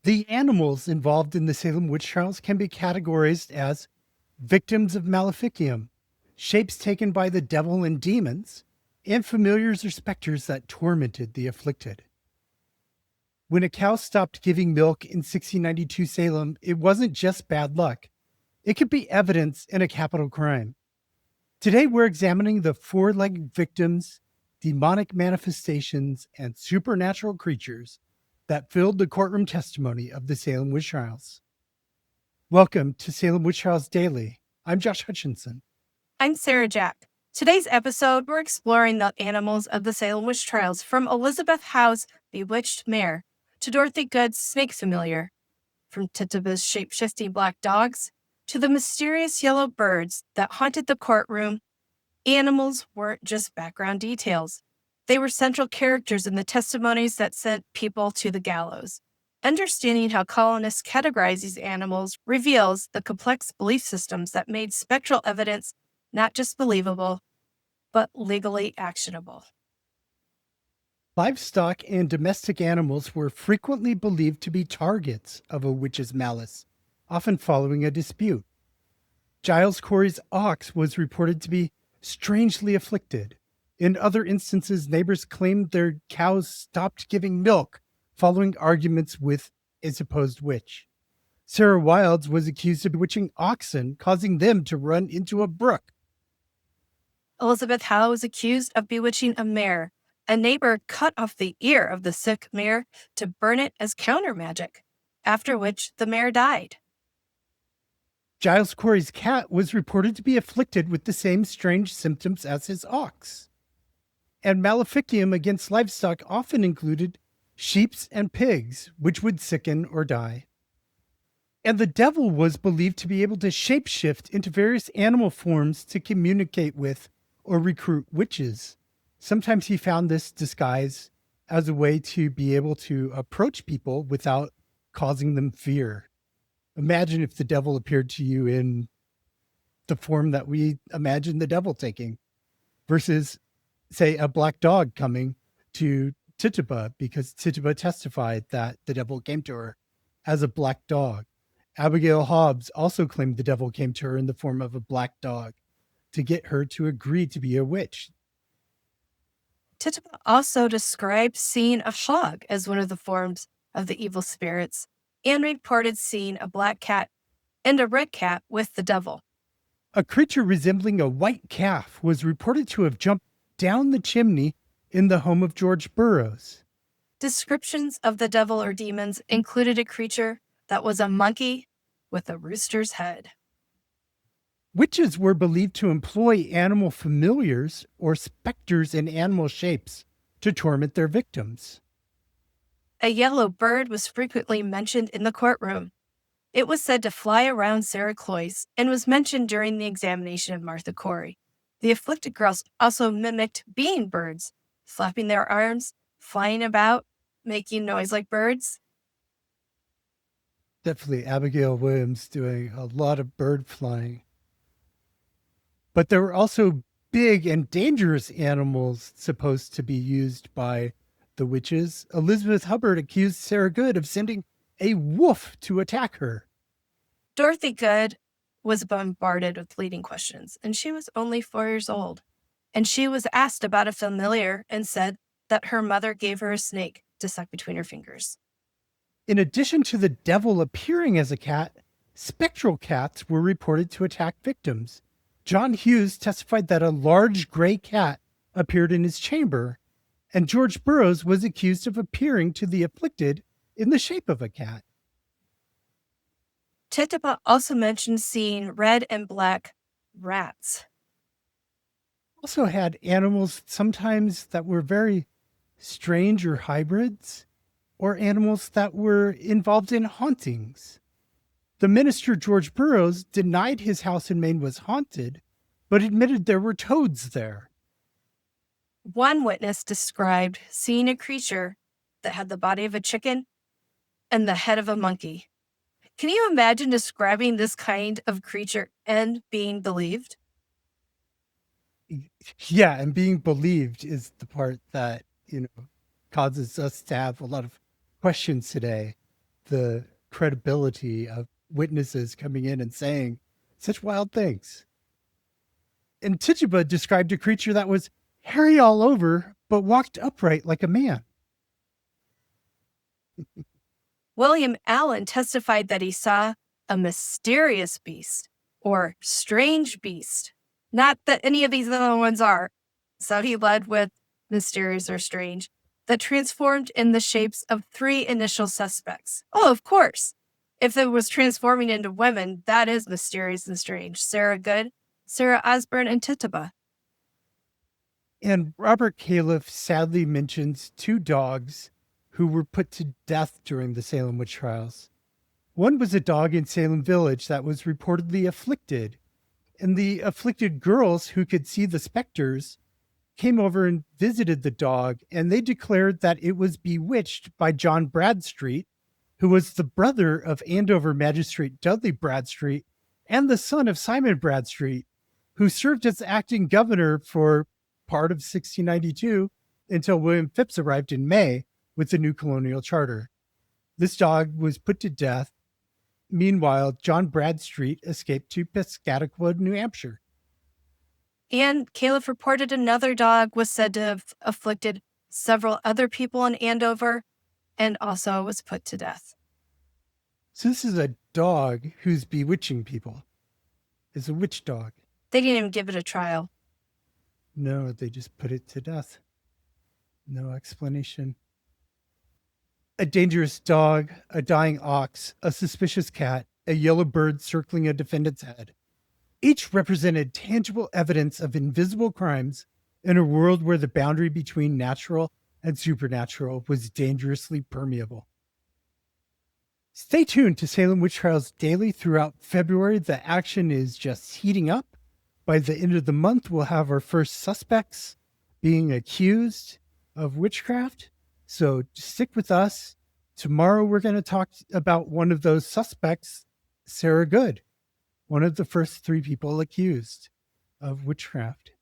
The animals involved in the Salem witch trials can be categorized as victims of maleficium, shapes taken by the devil and demons, and familiars or specters that tormented the afflicted. When a cow stopped giving milk in 1692 Salem, it wasn't just bad luck. It could be evidence in a capital crime. Today, we're examining the four-legged victims, demonic manifestations, and supernatural creatures that filled the courtroom testimony of the Salem Witch Trials. Welcome to Salem Witch Trials Daily. I'm Josh Hutchinson. I'm Sarah Jack. Today's episode, we're exploring the animals of the Salem Witch Trials, from Elizabeth Howe's bewitched mare to Dorothy Good's snake familiar, from Tituba's shape-shifting black dogs to the mysterious yellow birds that haunted the courtroom. Animals weren't just background details. They were central characters in the testimonies that sent people to the gallows. Understanding how colonists categorize these animals reveals the complex belief systems that made spectral evidence not just believable, but legally actionable. Livestock and domestic animals were frequently believed to be targets of a witch's malice, often following a dispute. Giles Corey's ox was reported to be strangely afflicted. In other instances, neighbors claimed their cows stopped giving milk following arguments with a supposed witch. Sarah Wilds was accused of bewitching oxen, causing them to run into a brook. Elizabeth Howe was accused of bewitching a mare. A neighbor cut off the ear of the sick mare to burn it as counter magic, after which the mare died. Giles Corey's cat was reported to be afflicted with the same strange symptoms as his ox. And maleficium against livestock often included sheep and pigs, which would sicken or die. And the devil was believed to be able to shapeshift into various animal forms to communicate with or recruit witches. Sometimes he found this disguise as a way to be able to approach people without causing them fear. Imagine if the devil appeared to you in the form that we imagine the devil taking versus, say, a black dog coming to Tituba, because Tituba testified that the devil came to her as a black dog. Abigail Hobbs also claimed the devil came to her in the form of a black dog to get her to agree to be a witch. Tituba also described seeing a hog as one of the forms of the evil spirits, and reported seeing a black cat and a red cat with the devil. A creature resembling a white calf was reported to have jumped down the chimney in the home of George Burroughs. Descriptions of the devil or demons included a creature that was a monkey with a rooster's head. Witches were believed to employ animal familiars or specters in animal shapes to torment their victims. A yellow bird was frequently mentioned in the courtroom. It was said to fly around Sarah Cloyce and was mentioned during the examination of Martha Corey. The afflicted girls also mimicked being birds, flapping their arms, flying about, making noise like birds. Definitely Abigail Williams doing a lot of bird flying. But there were also big and dangerous animals supposed to be used by the witches. Elizabeth Hubbard accused Sarah Good of sending a wolf to attack her. Dorothy Good was bombarded with leading questions, and she was only 4 years old. And she was asked about a familiar and said that her mother gave her a snake to suck between her fingers. In addition to the devil appearing as a cat, spectral cats were reported to attack victims. John Hughes testified that a large gray cat appeared in his chamber, and George Burroughs was accused of appearing to the afflicted in the shape of a cat. Tituba also mentioned seeing red and black rats. Also had animals sometimes that were very strange or hybrids, or animals that were involved in hauntings. The minister George Burroughs denied his house in Maine was haunted, but admitted there were toads there. One witness described seeing a creature that had the body of a chicken and the head of a monkey. Can you imagine describing this kind of creature and being believed? Yeah, and being believed is the part that, causes us to have a lot of questions today. the credibility of witnesses coming in and saying such wild things. And Tituba described a creature that was hairy all over, but walked upright like a man. William Allen testified that he saw a mysterious beast or strange beast. Not that any of these other ones are. So he led with mysterious or strange, that transformed in the shapes of 3 initial suspects. Oh, of course. If it was transforming into women, that is mysterious and strange. Sarah Good, Sarah Osborne, and Tituba. And Robert Califf sadly mentions 2 dogs who were put to death during the Salem witch trials. One was a dog in Salem Village that was reportedly afflicted, and the afflicted girls who could see the specters came over and visited the dog, and they declared that it was bewitched by John Bradstreet, who was the brother of Andover Magistrate Dudley Bradstreet and the son of Simon Bradstreet, who served as acting governor for part of 1692 until William Phipps arrived in May with the new colonial charter. This dog was put to death. Meanwhile, John Bradstreet escaped to Piscataqua, New Hampshire. And Califf reported another dog was said to have afflicted several other people in Andover and also was put to death. So this is a dog who's bewitching people. It's a witch dog. They didn't even give it a trial. No, they just put it to death. No explanation. A dangerous dog, a dying ox, a suspicious cat, a yellow bird circling a defendant's head. Each represented tangible evidence of invisible crimes in a world where the boundary between natural and supernatural was dangerously permeable. Stay tuned to Salem Witch Trials Daily throughout February. The action is just heating up. By the end of the month, we'll have our first suspects being accused of witchcraft. So stick with us. Tomorrow, we're going to talk about one of those suspects, Sarah Good, one of the first 3 people accused of witchcraft.